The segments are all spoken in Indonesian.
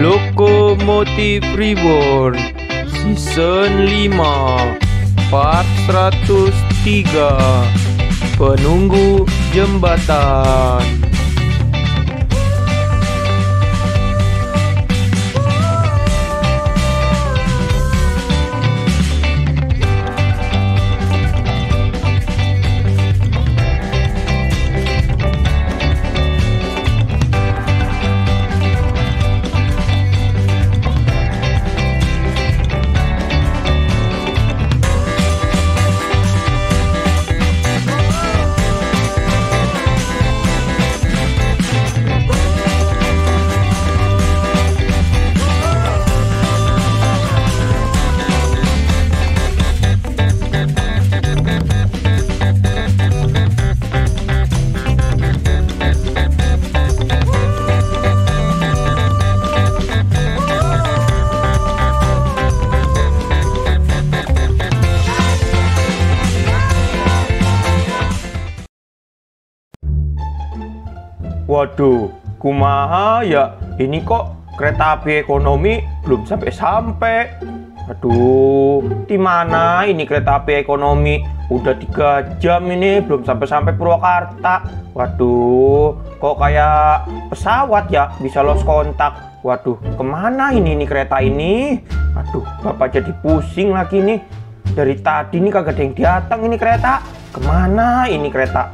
Lokomotif Reborn Season 5 Part 103 Penunggu Jembatan. Waduh, kumaha ya? Ini kok kereta api ekonomi belum sampai-sampai. Aduh, di mana ini kereta api ekonomi? Udah 3 jam ini belum sampai-sampai Purwakarta. Waduh, kok kayak pesawat ya, bisa lost kontak. Waduh, kemana ini kereta ini? Aduh, bapak jadi pusing lagi nih. Dari tadi nih kagak ada yang datang ini kereta. Kemana ini kereta?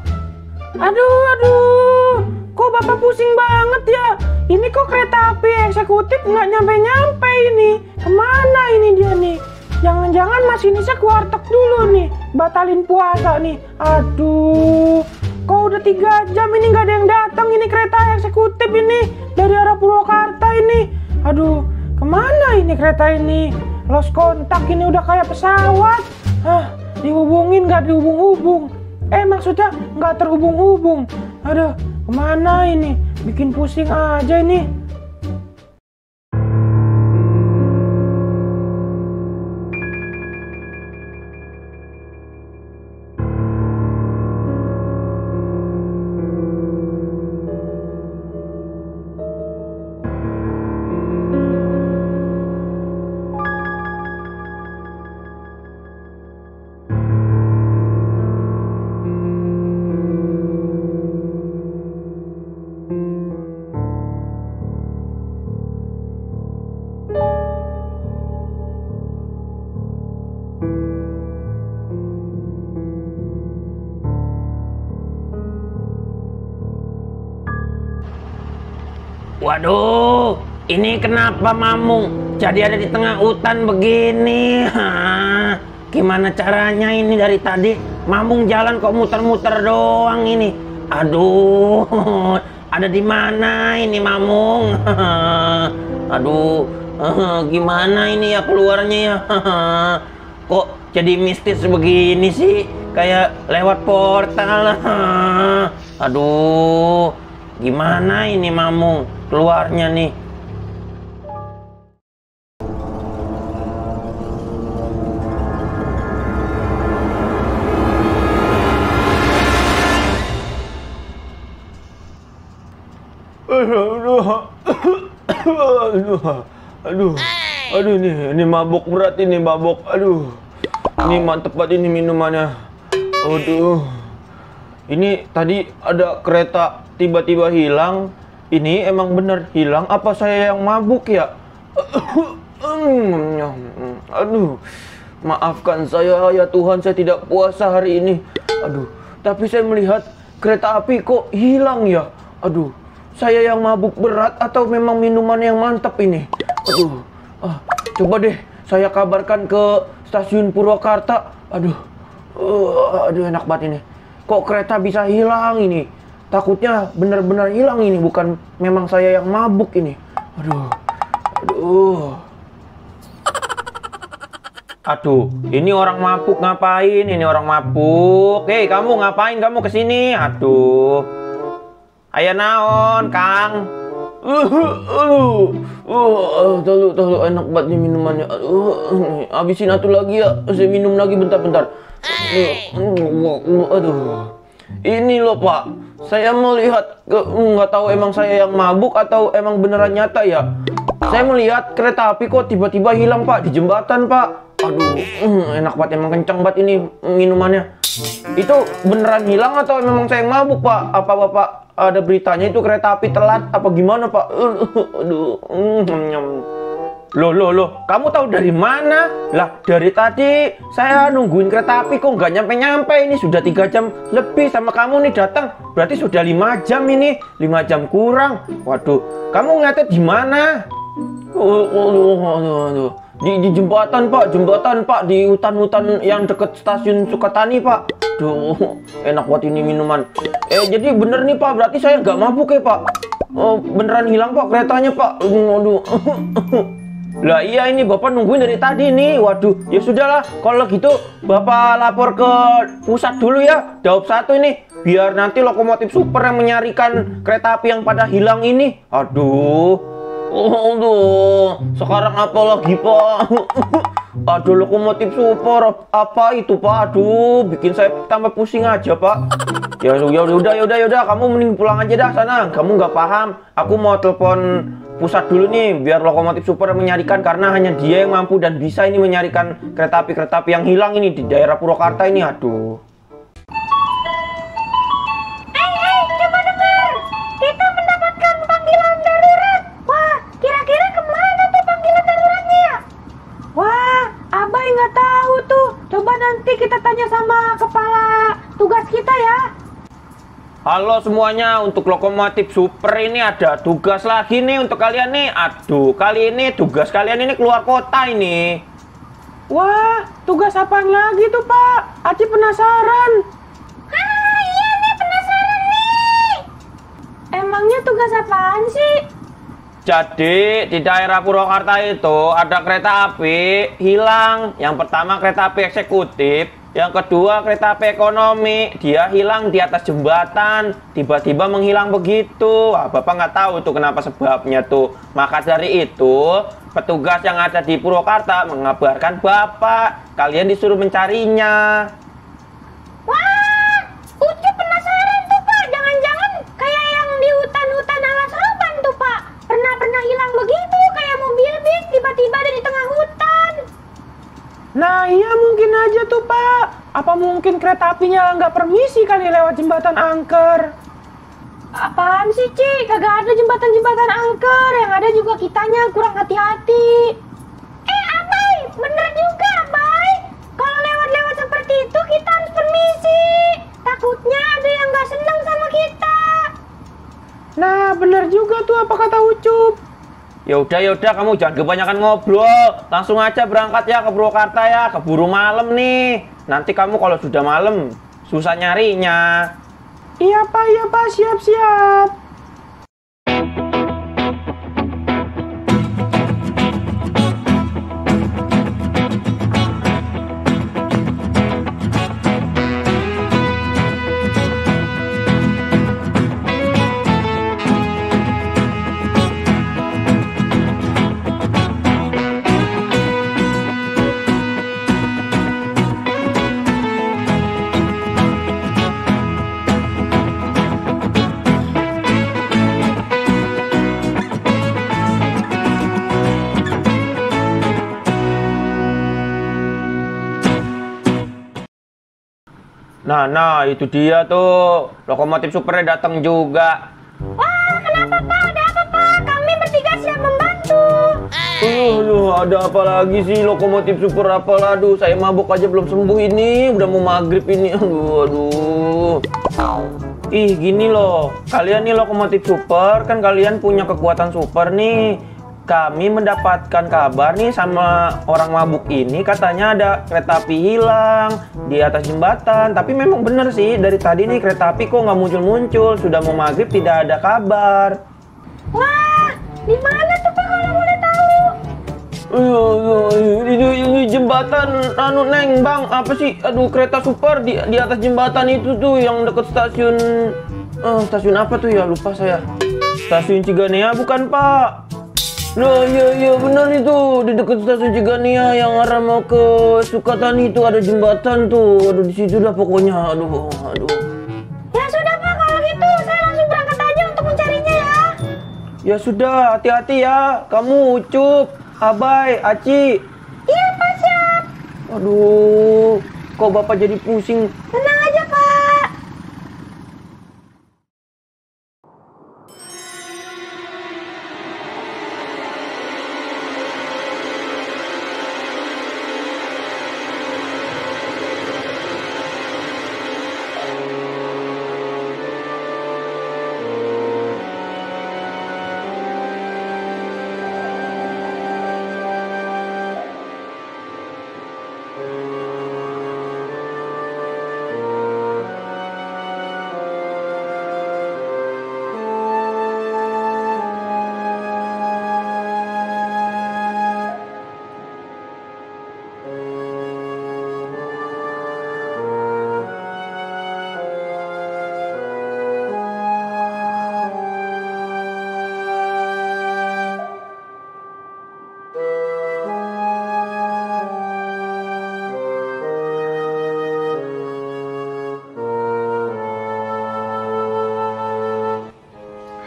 Aduh, kok bapak pusing banget ya? Ini kok kereta api eksekutif nggak nyampe-nyampe ini? Kemana ini dia nih? Jangan-jangan masinisnya ke warteg dulu nih, batalin puasa nih. Aduh, kok udah 3 jam ini nggak ada yang datang ini kereta eksekutif ini dari arah Purwakarta ini. Aduh, kemana ini kereta ini? Lost kontak ini udah kayak pesawat. Dihubungin nggak dihubung-hubung. Maksudnya nggak terhubung-hubung. Aduh, kemana ini? Bikin pusing aja ini. Waduh, ini kenapa Mamung jadi ada di tengah hutan begini? Gimana caranya ini dari tadi Mamung jalan kok muter-muter doang ini? Aduh, ada di mana ini Mamung? Aduh, gimana ini ya keluarnya ya? Kok jadi mistis begini sih? Kayak lewat portal. Aduh, gimana ini Mamung keluarnya nih? Aduh ini mabok berat ini mabok. Aduh, ini mantep banget ini minumannya. Aduh, ini tadi ada kereta tiba-tiba hilang. Ini emang bener hilang apa saya yang mabuk ya? Aduh, maafkan saya ya Tuhan, saya tidak puasa hari ini. Aduh, tapi saya melihat kereta api kok hilang ya? Aduh, saya yang mabuk berat atau memang minuman yang mantap ini? Aduh, coba deh saya kabarkan ke stasiun Purwakarta. Aduh, enak banget ini. Kok kereta bisa hilang ini? Takutnya benar-benar hilang ini, bukan memang saya yang mabuk ini. Aduh, ini orang mabuk ngapain? Ini orang mabuk. Hei, kamu ngapain kamu kesini? Aduh, aya naon, Kang? Tahu enak banget nih minumannya. Habisin atuh lagi ya. Saya minum lagi bentar-bentar. Aduh. Ini loh Pak, saya melihat nggak tahu emang saya yang mabuk atau emang beneran nyata ya. Saya melihat kereta api kok tiba-tiba hilang Pak di jembatan Pak. Aduh, enak banget, emang kenceng banget ini minumannya. Itu beneran hilang atau memang saya yang mabuk Pak? Apa Bapak ada beritanya itu kereta api telat apa gimana Pak? Aduh, Loh, kamu tahu dari mana? Lah, dari tadi saya nungguin kereta api kok nggak nyampe-nyampe. Ini sudah 3 jam lebih sama kamu nih datang. Berarti sudah 5 jam ini, 5 jam kurang. Waduh, kamu ngeliatnya di mana? Di jembatan Pak, di hutan-hutan yang deket stasiun Sukatani Pak. Duh, enak banget ini minuman. Jadi bener nih Pak, berarti saya nggak mabuk ya Pak? Beneran hilang Pak keretanya Pak. Aduh. Lah iya, ini Bapak nungguin dari tadi nih. Waduh, ya sudahlah. Kalau gitu Bapak lapor ke pusat dulu ya, Daob 1 ini. Biar nanti lokomotif super yang menyarikan kereta api yang pada hilang ini. Aduh, sekarang apa lagi Pak? Aduh, lokomotif super apa itu Pak? Aduh, bikin saya tambah pusing aja Pak. Ya udah, kamu mending pulang aja dah sana. Kamu nggak paham. Aku mau telepon pusat dulu nih, biar lokomotif super menyarikan, karena hanya dia yang mampu dan bisa ini menyarikan kereta api yang hilang ini di daerah Purwakarta ini. Aduh. Coba dengar. Kita mendapatkan panggilan darurat. Wah, kira-kira kemana tuh panggilan daruratnya? Wah, Abai nggak tahu tuh. Coba nanti kita tanya sama kepala tugas kita ya. Halo semuanya, untuk lokomotif super ini ada tugas lagi nih untuk kalian nih. Aduh, kali ini tugas kalian ini keluar kota ini. Wah, tugas apaan lagi tuh Pak? Aci penasaran. Iya nih, penasaran nih. Emangnya tugas apaan sih? Jadi di daerah Purwakarta itu ada kereta api hilang. Yang pertama kereta api eksekutif, yang kedua kereta api ekonomi. Dia hilang di atas jembatan, tiba-tiba menghilang begitu. Wah, Bapak nggak tahu tuh kenapa sebabnya tuh. Maka dari itu petugas yang ada di Purwakarta mengabarkan Bapak, kalian disuruh mencarinya. Wah, Ucu penasaran tuh Pak. Jangan-jangan kayak yang di hutan-hutan ala Seroban tuh Pak. Pernah hilang begitu, kayak mobil bis tiba-tiba ada di tengah hutan. Nah iya, mungkin aja tuh Pak. Apa mungkin kereta apinya nggak permisi kali lewat jembatan angker? Apaan sih, Ci? Kagak ada jembatan-jembatan angker. Yang ada juga kitanya kurang hati-hati. Abai, bener juga, Abai. Kalau lewat-lewat seperti itu kita harus permisi. Takutnya ada yang nggak seneng sama kita. Nah, bener juga tuh apa kata Ucup. Ya udah, kamu jangan kebanyakan ngobrol. Langsung aja berangkat ya ke Purwakarta ya. Keburu malam nih. Nanti kamu kalau sudah malam susah nyarinya. Iya Pak, siap-siap. Nah, itu dia tuh. Lokomotif supernya datang juga. Wah, kenapa Pak? Ada apa Pak? Kami bertiga siap membantu. Ada apa lagi sih lokomotif super apalah. Aduh, saya mabuk aja belum sembuh ini. Udah mau maghrib ini. Aduh. Ih, gini loh. Kalian nih lokomotif super, kan kalian punya kekuatan super nih. Kami mendapatkan kabar nih sama orang mabuk ini, katanya ada kereta api hilang di atas jembatan. Tapi memang bener sih, dari tadi nih kereta api kok nggak muncul-muncul. Sudah mau maghrib tidak ada kabar. Wah, di mana tuh Pak kalau boleh tahu? Di jembatan Neng Bang, apa sih? Aduh, kereta super di atas jembatan itu tuh yang deket stasiun stasiun apa tuh ya? Lupa saya. Stasiun Ciganea bukan, Pak? Nah, iya benar itu, di dekat stasiun Ciganea yang arah mau ke Sukatani itu ada jembatan tuh. Aduh, di situ dah pokoknya. Aduh. Ya sudah Pak, kalau gitu saya langsung berangkat aja untuk mencarinya ya. Ya sudah, hati-hati ya. Kamu Ucup, Abai, Aci. Iya, Pak Syah. Aduh, kok Bapak jadi pusing? Tenang aja, Pak.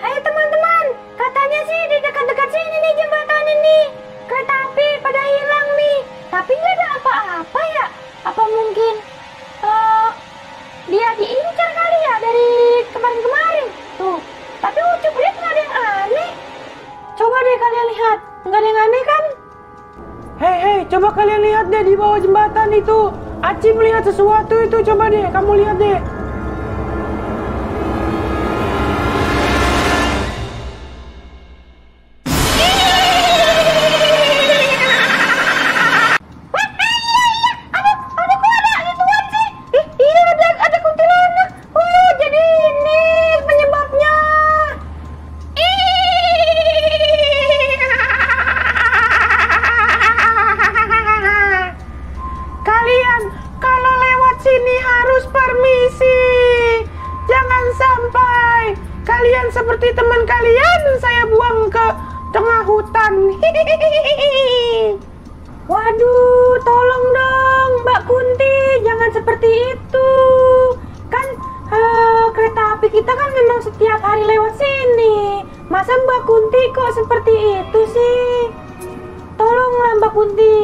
Hai teman-teman, katanya sih di dekat-dekat sini nih jembatan ini. Kereta api pada hilang nih, tapi nggak ada apa-apa ya. Apa mungkin dia diincar kali ya dari kemarin-kemarin? Tuh, tapi Ucup lihat nggak ada yang aneh. Coba deh kalian lihat, nggak ada yang aneh kan? Hei, coba kalian lihat deh di bawah jembatan itu. Aci melihat sesuatu itu, coba deh, kamu lihat deh. Kalian kalau lewat sini harus permisi. Jangan sampai kalian seperti teman kalian saya buang ke tengah hutan. Waduh, tolong dong Mbak Kunti, jangan seperti itu. Kan kereta api kita kan memang setiap hari lewat sini. Masa Mbak Kunti kok seperti itu sih? Tolonglah Mbak Kunti.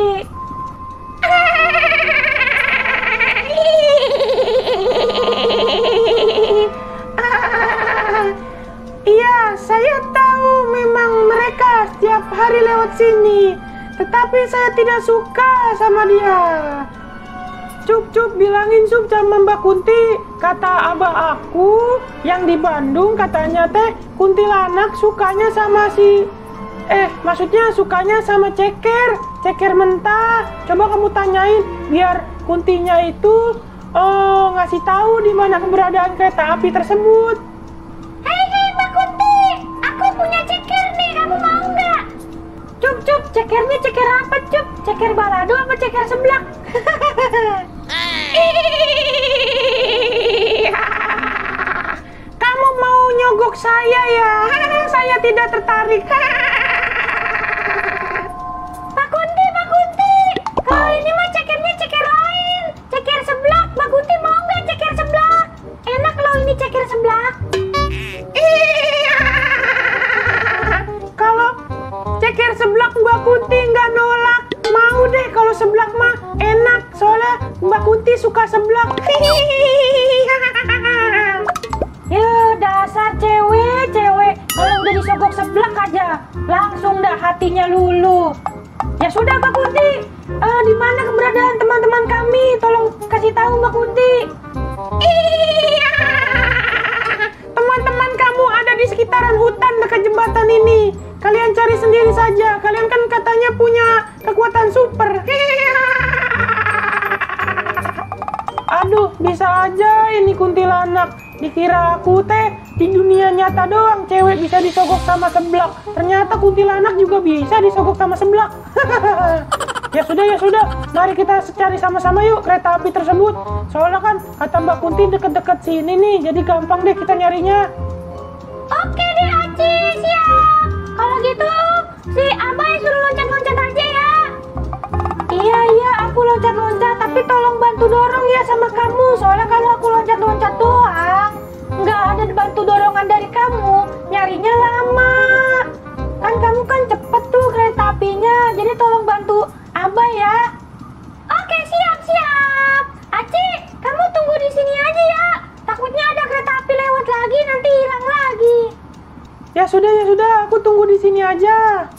Iya, saya tahu memang mereka setiap hari lewat sini. Tetapi saya tidak suka sama dia. Cup, bilangin Sup sama Mbak Kunti. Kata abah aku yang di Bandung katanya teh kuntilanak sukanya sama maksudnya sukanya sama ceker mentah. Coba kamu tanyain biar Kuntinya itu ngasih tahu di mana keberadaan kereta api tersebut. Hei Mbak Kunti, aku punya ceker nih, kamu mau nggak? Cup, cekernya ceker apa Cup? Ceker balado apa ceker seblak? Kamu mau nyogok saya ya? Saya tidak tertarik. Pak Kunti, kalau ini mah cekernya ceker lain, ceker seblak. Mbak Kunti mau nggak ceker seblak? Enak loh ini ceker seblak. Kalau ceker seblak Mbak Kunti nggak nolak. Mau deh kalau seblak mah enak. Soalnya Mbak Kunti suka seblak. Ya dasar cewek. Kalau udah disogok seblak aja, langsung dah hatinya luluh. Ya sudah Mbak Kunti, di mana keberadaan teman-teman kami? Tolong kasih tahu Mbak Kunti. Teman-teman kamu ada di sekitaran hutan dekat jembatan ini. Kalian cari sendiri saja. Kalian kan katanya punya kekuatan super. Aduh, bisa aja ini kuntilanak. Dikira aku teh di dunia nyata doang cewek bisa disogok sama seblak. Ternyata kuntilanak juga bisa disogok sama seblak. Ya sudah. Mari kita cari sama-sama yuk kereta api tersebut. Soalnya kan kata Mbak Kunti deket-deket sini nih. Jadi gampang deh kita nyarinya. Oke deh Aci, siap. Kalau gitu si Abai suruh loncat-loncat aja ya. Iya, aku loncat-loncat. Tapi tolong bantu dorong ya sama kamu. Soalnya kalau aku loncat-loncat doang, nggak ada bantu dorongan dari kamu, nyarinya lama. Ya sudah, aku tunggu di sini aja.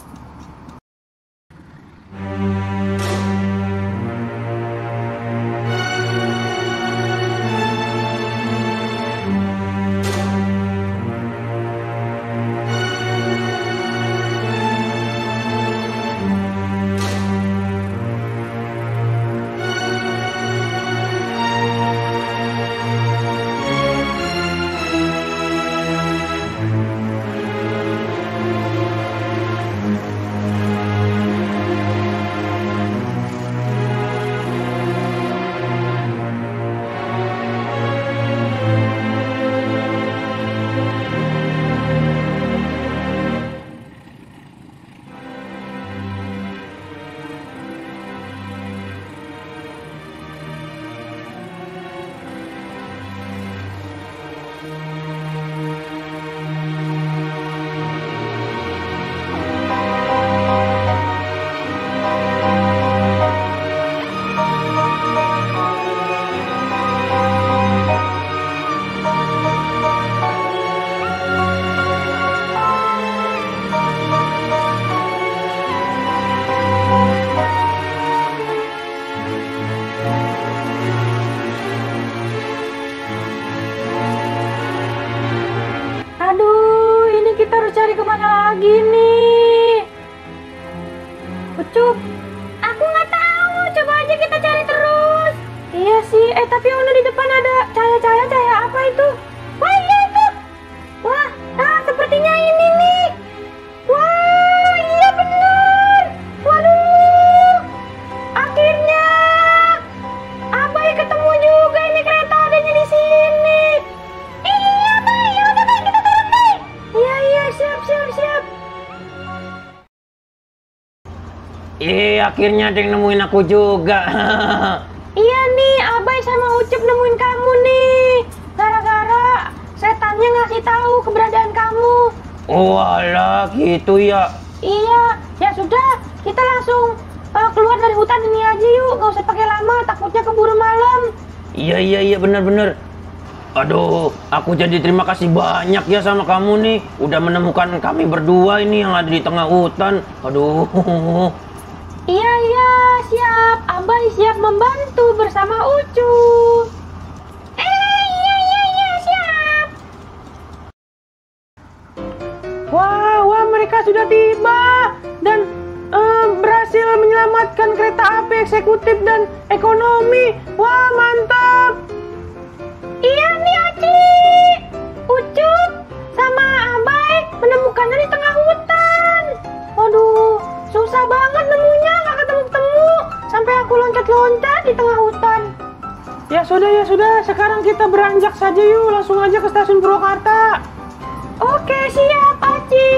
Aduh, ini kita harus cari kemana lagi nih? Ucup, aku nggak tahu. Coba aja kita cari terus. Iya sih. Tapi Ono di depan ada cahaya apa itu? Wah, iya itu. Wah, sepertinya ini nih. Wah, iya bener. Waduh, akhirnya Abai ketemu juga. Ini kereta adanya di sini. Iya, Bay. Yaudah, Bay, kita turun, Bay. Iya, siap. Akhirnya ada yang nemuin aku juga. Iya nih, Abai sama Ucup nemuin kamu nih. Gara-gara setannya ngasih tahu keberadaan kamu. Walah, gitu ya. Iya, ya sudah, kita langsung keluar dari hutan ini aja yuk. Gak usah pakai lama, takutnya keburu malam. Iya, bener. Aduh, aku jadi terima kasih banyak ya sama kamu nih. Udah menemukan kami berdua ini yang ada di tengah hutan. Aduh. Iya, siap. Abai siap membantu bersama Ucup. Iya, siap. Wah, mereka sudah tiba dan berhasil menyelamatkan kereta api eksekutif dan ekonomi. Wah, mantap. Iya nih, Aci. Ucup sama Abai menemukannya di tengah hutan. Waduh, susah banget nemunya, nggak ketemu-ketemu. Sampai aku loncat-loncat di tengah hutan. Ya sudah, sekarang kita beranjak saja yuk. Langsung aja ke stasiun Purwakarta. Oke, siap, Aci.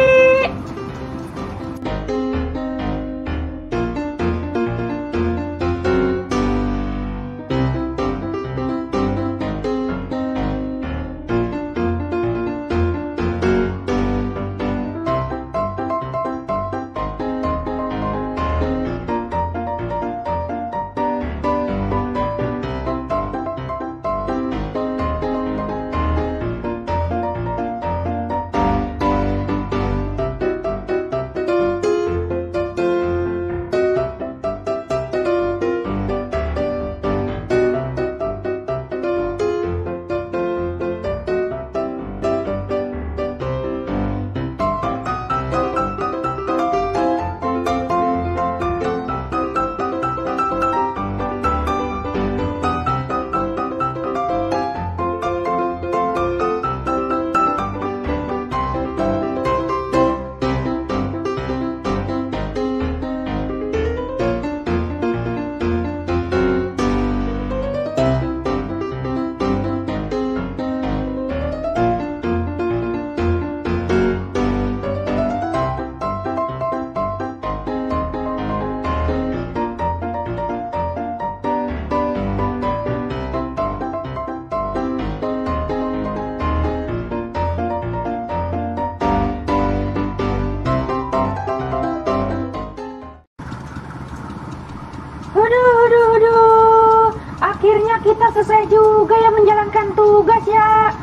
Aduh. Akhirnya kita selesai juga ya menjalankan tugas ya.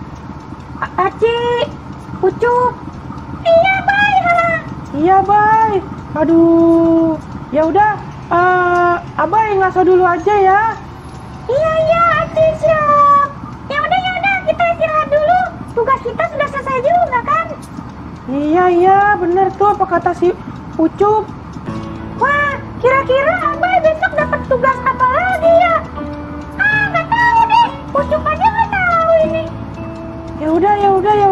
Aci, Ucup. Iya, Bay. Aduh. Ya udah, Abai ngaso dulu aja ya. Iya, Aci siap. Ya udah, kita istirahat dulu. Tugas kita sudah selesai juga kan? Iya, bener tuh apa kata si Ucup. Wah, kira-kira Abai besok dapat tugas apa lagi ya? Nggak tahu deh. Ucup aja nggak tahu ini. Ya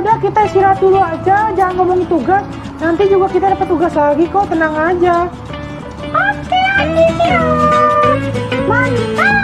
udah, kita istirahat dulu aja, jangan ngomongin tugas. Nanti juga kita dapat tugas lagi kok, tenang aja. Oke, Aci siap. Mantap.